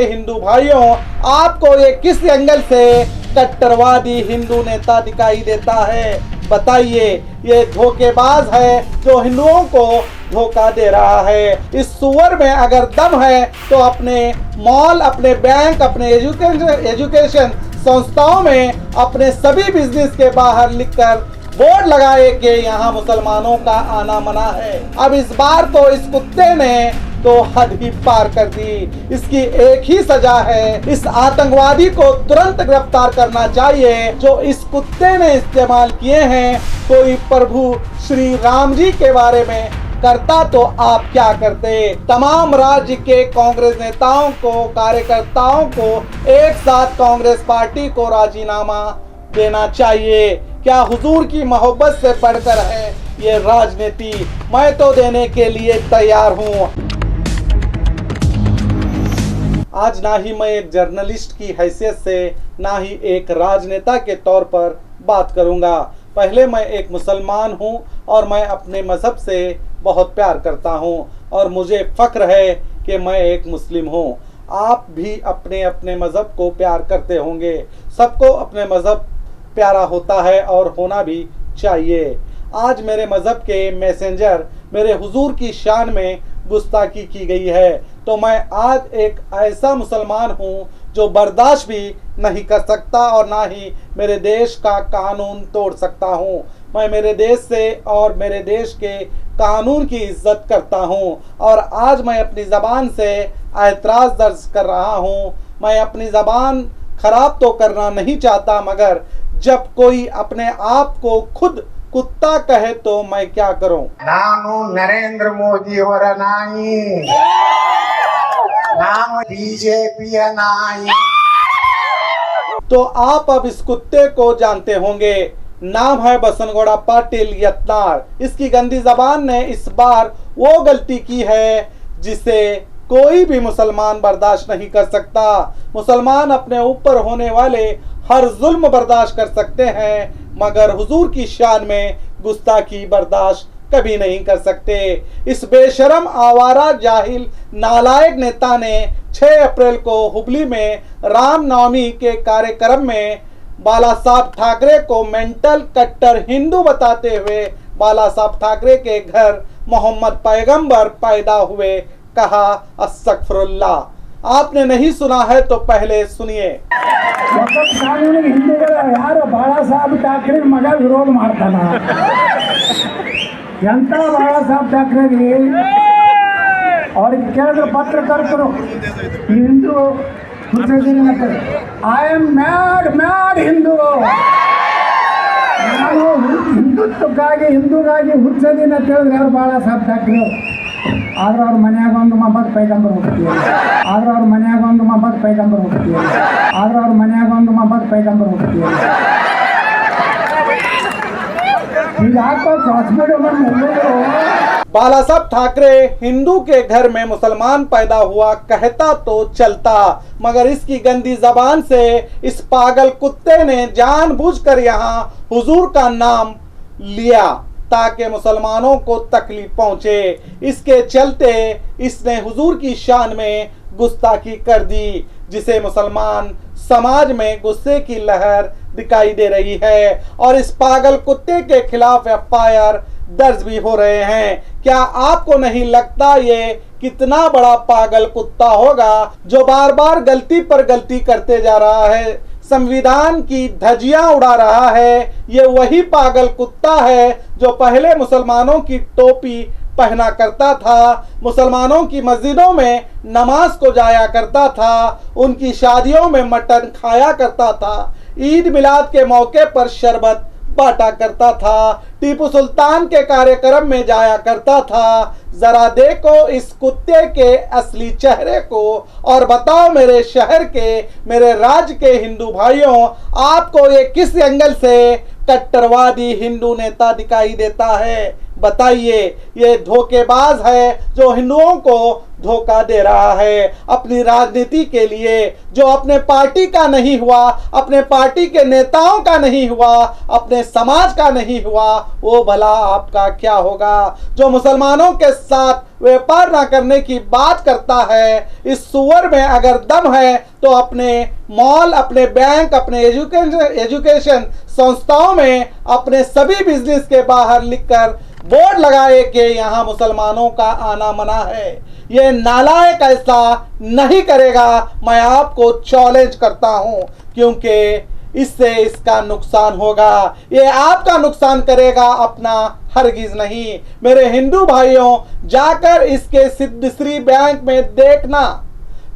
हिंदू भाइयों, आपको ये किस एंगल से कट्टरवादी हिंदू नेता दिखाई देता है? बताइए। ये धोखेबाज है जो हिंदुओं को धोखा दे रहा है। इस सुअर में अगर दम है तो अपने मॉल, अपने बैंक, अपने एजुकेशन संस्थाओं में, अपने सभी बिजनेस के बाहर लिखकर बोर्ड लगाए कि यहाँ मुसलमानों का आना मना है। अब इस बार तो इस कुत्ते ने तो हद ही पार कर दी। इसकी एक ही सजा है, इस आतंकवादी को तुरंत गिरफ्तार करना चाहिए जो इस कुत्ते ने इस्तेमाल किए हैं। कोई प्रभु श्री राम जी के बारे में करता तो आप क्या करते? तमाम राज्य के कांग्रेस नेताओं को, कार्यकर्ताओं को एक साथ कांग्रेस पार्टी को राजीनामा देना चाहिए। क्या हुजूर की मोहब्बत से बढ़कर है ये राजनीति? मैं तो देने के लिए तैयार हूँ। आज ना ही मैं एक जर्नलिस्ट की हैसियत से, ना ही एक राजनेता के तौर पर बात करूंगा। पहले मैं एक मुसलमान हूं और मैं अपने मज़हब से बहुत प्यार करता हूं और मुझे फ़ख्र है कि मैं एक मुस्लिम हूं। आप भी अपने अपने मज़हब को प्यार करते होंगे। सबको अपने मज़हब प्यारा होता है और होना भी चाहिए। आज मेरे मज़हब के मैसेंजर, मेरे हुजूर की शान में गुस्ताखी की गई है, तो मैं आज एक ऐसा मुसलमान हूँ जो बर्दाश्त भी नहीं कर सकता और ना ही मेरे देश का कानून तोड़ सकता हूँ। मैं मेरे देश से और मेरे देश के कानून की इज्जत करता हूँ और आज मैं अपनी ज़बान से एतराज़ दर्ज कर रहा हूँ। मैं अपनी ज़बान खराब तो करना नहीं चाहता, मगर जब कोई अपने आप को खुद कुत्ता कहे तो मैं क्या करूं? नानु नरेंद्र मोदी और नाई, नाम बीजेपी नाई। तो आप अब इस कुत्ते को जानते होंगे। नाम है बसनगौड़ा पाटिल यत्नार। इसकी गंदी जबान ने इस बार वो गलती की है जिसे कोई भी मुसलमान बर्दाश्त नहीं कर सकता। मुसलमान अपने ऊपर होने वाले हर जुल्म बर्दाश्त कर सकते हैं, मगर हुजूर की शान में गुस्ताखी बर्दाश्त कभी नहीं कर सकते। इस बेशरम, आवारा, जाहिल, नालायक नेता ने 6 अप्रैल को हुबली में रामनवमी के कार्यक्रम में बाला साहब ठाकरे को मेंटल कट्टर हिंदू बताते हुए बाला साहब ठाकरे के घर मोहम्मद पैगंबर पैदा हुए कहा। अस्तगफिरुल्लाह। आपने नहीं सुना है तो पहले सुनिए। यार बाला साहब ठाकरे मग विरोध ಮಾಡ್ತಾನ ಎಂತ ಬಾಳಾ ಸಾಹೇಬ್ ಠಾಕ್ರೆಗೆ और केಳಿದ್ರು ಪತ್ರಕರ್ತರು Hindu I am mad Hindu ನಾನು ಹಿಂದುತ್ವಕ್ಕಾಗಿ ಹಿಂದೂಗಾಗಿ ಹುಚ್ಚದೀನಿ ಅಂತ ಹೇಳಿದ್ರೆ ಯಾರು ಬಾಳಾ ಸಾಹೇಬ್ ಠಾಕ್ರೆ ಆದ್ರೆ ಅವ್ರ ಮನ್ಯಾಗ ಒಂದು ಮೊಹಮ್ಮದ್ ಪೈಗಂಬರ್ ಹೋಗ್ತೀವಿ ಆದ್ರೆ ಅವ್ರ ಮನ್ಯಾಗ ಒಂದು ಮೊಹಮ್ಮದ್ ಪೈಗಂಬರ್ ಹೋಗ್ತೀವಿ ಆದ್ರೆ ಅವ್ರ ಮನ್ಯಾಗ ಒಂದು ಮೊಹಮ್ಮದ್ ಪೈಗಂಬರ್ ಹೋಗ್ತೀವಿ ಈಗ ಹಾಕೋ ಹಾಸ್ಪಿಟಲ್ बाला साहब ठाकरे हिंदू के घर में मुसलमान पैदा हुआ कहता तो चलता, मगर इसकी गंदी जबान से इस पागल कुत्ते ने जानबूझकर यहाँ हुजूर का नाम लिया ताकि मुसलमानों को तकलीफ पहुंचे। इसके चलते इसने हुजूर की शान में गुस्ताखी कर दी, जिसे मुसलमान समाज में गुस्से की लहर दिखाई दे रही है और इस पागल कुत्ते के खिलाफ एफआईआर दर्ज भी हो रहे हैं। क्या आपको नहीं लगता ये कितना बड़ा पागल कुत्ता होगा जो बार बार गलती पर गलती करते जा रहा है, संविधान की धज्जियां उड़ा रहा है? ये वही पागल कुत्ता है जो पहले मुसलमानों की टोपी पहना करता था, मुसलमानों की मस्जिदों में नमाज को जाया करता था, उनकी शादियों में मटन खाया करता था, ईद मिलाद के मौके पर शरबत बांटा करता था, टीपू सुल्तान के कार्यक्रम में जाया करता था। जरा देखो इस कुत्ते के असली चेहरे को और बताओ मेरे शहर के, मेरे राज्य के हिंदू भाइयों, आपको ये किस एंगल से कट्टरवादी हिंदू नेता दिखाई देता है? बताइए। ये धोखेबाज है जो हिंदुओं को धोखा दे रहा है अपनी राजनीति के लिए। जो अपने पार्टी का नहीं हुआ, अपने पार्टी के नेताओं का नहीं हुआ, अपने समाज का नहीं हुआ, वो भला आपका क्या होगा। जो मुसलमानों के साथ व्यापार ना करने की बात करता है, इस सुअर में अगर दम है तो अपने मॉल, अपने बैंक, अपने एजुकेशन संस्थाओं में अपने सभी बिजनेस के बाहर लिखकर बोर्ड लगाए कि यहाँ मुसलमानों का आना मना है। ये नालायक ऐसा नहीं करेगा, मैं आपको चैलेंज करता हूं, क्योंकि इससे इसका नुकसान होगा। ये आपका नुकसान करेगा, अपना हरगिज नहीं। मेरे हिंदू भाइयों, जाकर इसके सिद्धश्री बैंक में देखना,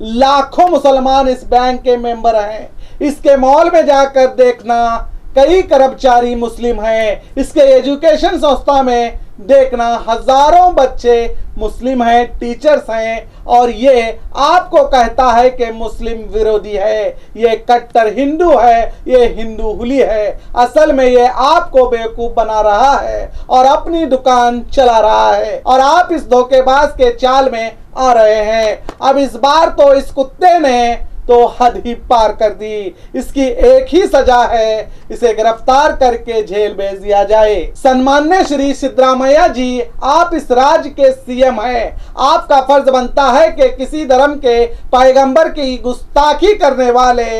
लाखों मुसलमान इस बैंक के मेंबर हैं। इसके मॉल में जाकर देखना, कई कर्मचारी मुस्लिम हैं। इसके एजुकेशन संस्था में देखना, हजारों बच्चे मुस्लिम हैं, टीचर्स हैं, और ये आपको कहता है कि मुस्लिम विरोधी है, ये कट्टर हिंदू है, ये हिंदू हुली है। असल में ये आपको बेवकूफ बना रहा है और अपनी दुकान चला रहा है, और आप इस धोखेबाज के चाल में आ रहे हैं। अब इस बार तो इस कुत्ते ने तो हद ही पार कर दी। इसकी एक ही सजा है, इसे गिरफ्तार करके जेल भेज दिया जाए। सम्मान्य श्री सिद्धरामैया जी, आप इस राज्य के सीएम हैं। आपका फर्ज बनता है कि किसी धर्म के पैगंबर की गुस्ताखी करने वाले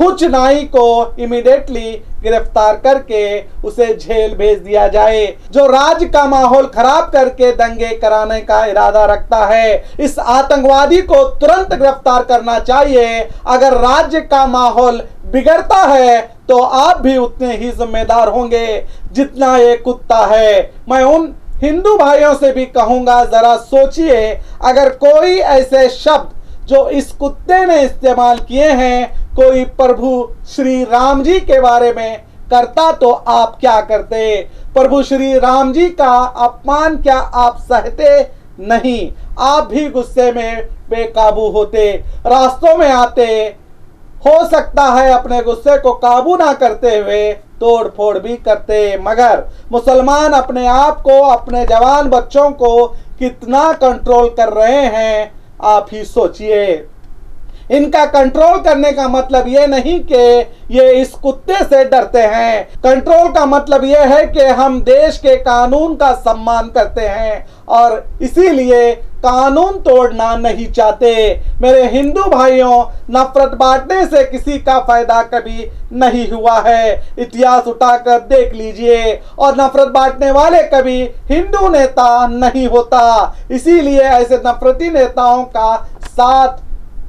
हुच नाई को इमीडिएटली गिरफ्तार करके उसे जेल भेज दिया जाए। जो राज्य का माहौल खराब करके दंगे कराने का इरादा रखता है, इस आतंकवादी को तुरंत गिरफ्तार करना चाहिए। अगर राज्य का माहौल बिगड़ता है तो आप भी उतने ही जिम्मेदार होंगे जितना ये कुत्ता है। मैं उन हिंदू भाइयों से भी कहूंगा, जरा सोचिए, अगर कोई ऐसे शब्द जो इस कुत्ते ने इस्तेमाल किए हैं कोई प्रभु श्री राम जी के बारे में करता तो आप क्या करते। प्रभु श्री राम जी का अपमान क्या आप सहते नहीं? आप भी गुस्से में बेकाबू होते, रास्तों में आते, हो सकता है अपने गुस्से को काबू ना करते हुए तोड़ फोड़ भी करते। मगर मुसलमान अपने आप को, अपने जवान बच्चों को कितना कंट्रोल कर रहे हैं आप ही सोचिए। इनका कंट्रोल करने का मतलब ये नहीं कि ये इस कुत्ते से डरते हैं। कंट्रोल का मतलब ये है कि हम देश के कानून का सम्मान करते हैं और इसीलिए कानून तोड़ना नहीं चाहते। मेरे हिंदू भाइयों, नफरत बांटने से किसी का फायदा कभी नहीं हुआ है। इतिहास उठाकर देख लीजिए, और नफरत बांटने वाले कभी हिंदू नेता नहीं होता। इसीलिए ऐसे नफरती नेताओं का साथ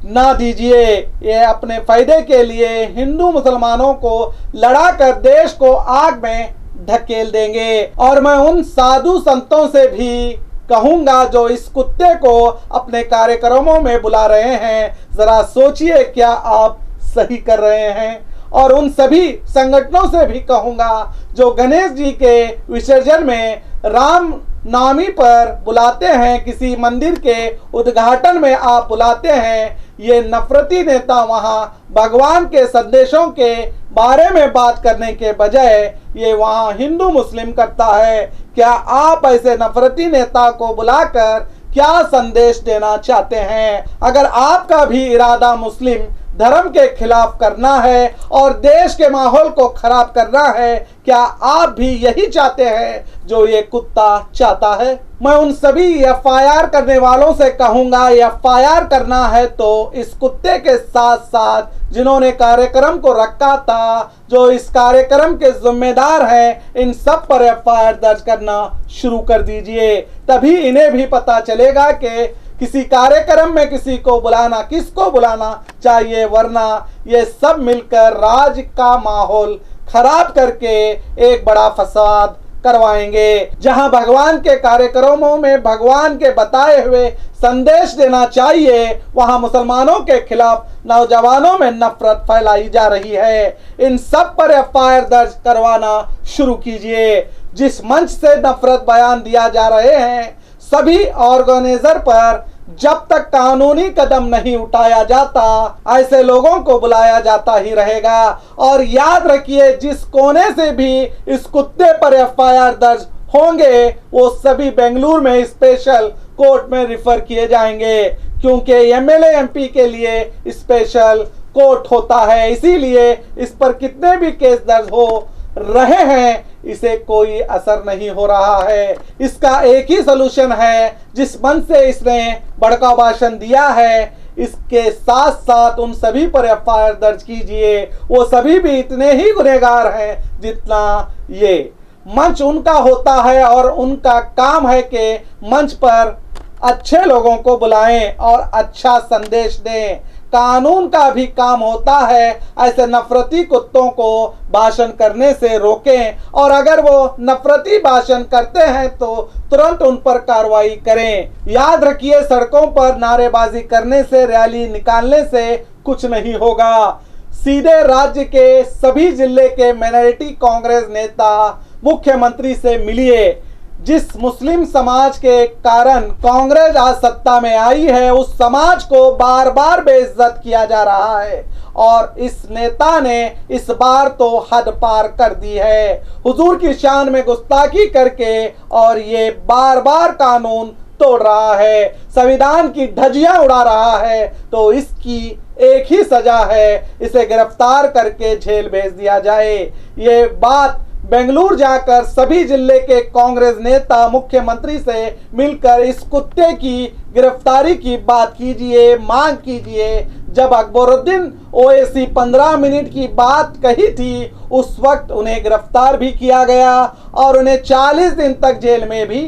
ना दीजिए। ये अपने फायदे के लिए हिंदू मुसलमानों को लड़ाकर देश को आग में ढकेल देंगे। और मैं उन साधु संतों से भी कहूंगा जो इस कुत्ते को अपने कार्यक्रमों में बुला रहे हैं, जरा सोचिए क्या आप सही कर रहे हैं। और उन सभी संगठनों से भी कहूंगा जो गणेश जी के विसर्जन में राम नामी पर बुलाते हैं, किसी मंदिर के उद्घाटन में आप बुलाते हैं, ये नफरती नेता वहां भगवान के संदेशों के बारे में बात करने के बजाय ये वहां हिंदू मुस्लिम करता है। क्या आप ऐसे नफरती नेता को बुलाकर क्या संदेश देना चाहते हैं? अगर आपका भी इरादा मुस्लिम धर्म के खिलाफ करना है और देश के माहौल को खराब करना है, क्या आप भी यही चाहते हैं जो ये कुत्ता चाहता है? मैं उन सभी एफआईआर करने वालों से कहूंगा, एफआईआर करना है तो इस कुत्ते के साथ साथ जिन्होंने कार्यक्रम को रखा था, जो इस कार्यक्रम के जिम्मेदार हैं, इन सब पर एफआईआर दर्ज करना शुरू कर दीजिए। तभी इन्हें भी पता चलेगा कि किसी कार्यक्रम में किसी को बुलाना, किसको बुलाना चाहिए, वरना ये सब मिलकर राज्य का माहौल खराब करके एक बड़ा फसाद करवाएंगे। जहां भगवान के कार्यक्रमों में भगवान के बताए हुए संदेश देना चाहिए, वहां मुसलमानों के खिलाफ नौजवानों में नफरत फैलाई जा रही है। इन सब पर एफआईआर दर्ज करवाना शुरू कीजिए। जिस मंच से नफरत बयान दिया जा रहे हैं, सभी ऑर्गेनाइजर पर जब तक कानूनी कदम नहीं उठाया जाता, ऐसे लोगों को बुलाया जाता ही रहेगा। और याद रखिए, जिस कोने से भी इस कुत्ते पर एफआईआर दर्ज होंगे वो सभी बेंगलुरु में स्पेशल कोर्ट में रिफर किए जाएंगे, क्योंकि एमएलए एमपी के लिए स्पेशल कोर्ट होता है। इसीलिए इस पर कितने भी केस दर्ज हो रहे हैं इसे कोई असर नहीं हो रहा है। इसका एक ही सलूशन है, जिस मन से इसने भड़काऊ भाषण दिया है इसके साथ साथ उन सभी पर एफआईआर दर्ज कीजिए। वो सभी भी इतने ही गुनहगार हैं जितना ये। मंच उनका होता है और उनका काम है कि मंच पर अच्छे लोगों को बुलाएं और अच्छा संदेश दें। कानून का भी काम होता है ऐसे नफरती कुत्तों को भाषण करने से रोकें, और अगर वो नफरती भाषण करते हैं तो तुरंत उन पर कार्रवाई करें। याद रखिए, सड़कों पर नारेबाजी करने से, रैली निकालने से कुछ नहीं होगा। सीधे राज्य के सभी जिले के माइनॉरिटी कांग्रेस नेता मुख्यमंत्री से मिलिए। जिस मुस्लिम समाज के कारण कांग्रेस आज सत्ता में आई है उस समाज को बार बार बेइज्जत किया जा रहा है, और इस नेता ने इस बार तो हद पार कर दी है। हुजूर की शान में गुस्ताखी करके और ये बार बार कानून तोड़ रहा है, संविधान की धज्जियां उड़ा रहा है, तो इसकी एक ही सजा है, इसे गिरफ्तार करके जेल भेज दिया जाए। ये बात बेंगलुरु जाकर सभी जिले के कांग्रेस नेता मुख्यमंत्री से मिलकर इस कुत्ते की गिरफ्तारी की बात कीजिए, मांग कीजिए। जब अकबरुद्दीन ओवैसी 15 मिनट की बात कही थी उस वक्त उन्हें गिरफ्तार भी किया गया और उन्हें 40 दिन तक जेल में भी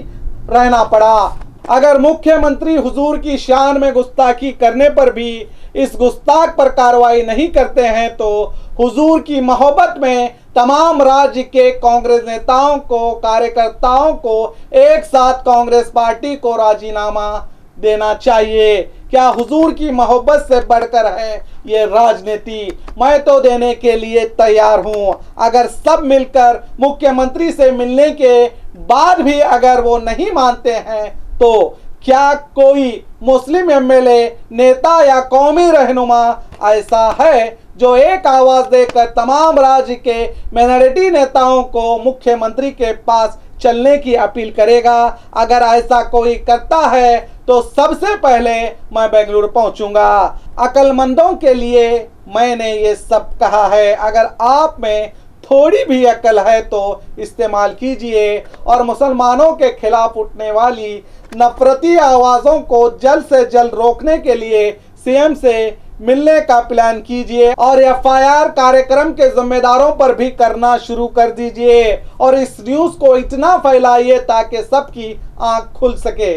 रहना पड़ा। अगर मुख्यमंत्री हुजूर की शान में गुस्ताखी करने पर भी इस गुस्ताख पर कार्रवाई नहीं करते हैं तो हुजूर की मोहब्बत में तमाम राज्य के कांग्रेस नेताओं को, कार्यकर्ताओं को एक साथ कांग्रेस पार्टी को राजीनामा देना चाहिए। क्या हुजूर की मोहब्बत से बढ़कर है ये राजनीति? मैं तो देने के लिए तैयार हूं। अगर सब मिलकर मुख्यमंत्री से मिलने के बाद भी अगर वो नहीं मानते हैं तो क्या कोई मुस्लिम एमएलए, नेता या कौमी रहनुमा ऐसा है जो एक आवाज देकर तमाम राज्य के माइनॉरिटी नेताओं को मुख्यमंत्री के पास चलने की अपील करेगा? अगर ऐसा कोई करता है तो सबसे पहले मैं बेंगलुरु पहुंचूंगा। अक्लमंदों के लिए मैंने ये सब कहा है। अगर आप में थोड़ी भी अकल है तो इस्तेमाल कीजिए और मुसलमानों के खिलाफ उठने वाली नफरती आवाज़ों को जल्द से जल्द रोकने के लिए सीएम से मिलने का प्लान कीजिए और एफआईआर कार्यक्रम के जिम्मेदारों पर भी करना शुरू कर दीजिए और इस न्यूज़ को इतना फैलाइए ताकि सबकी आंख खुल सके।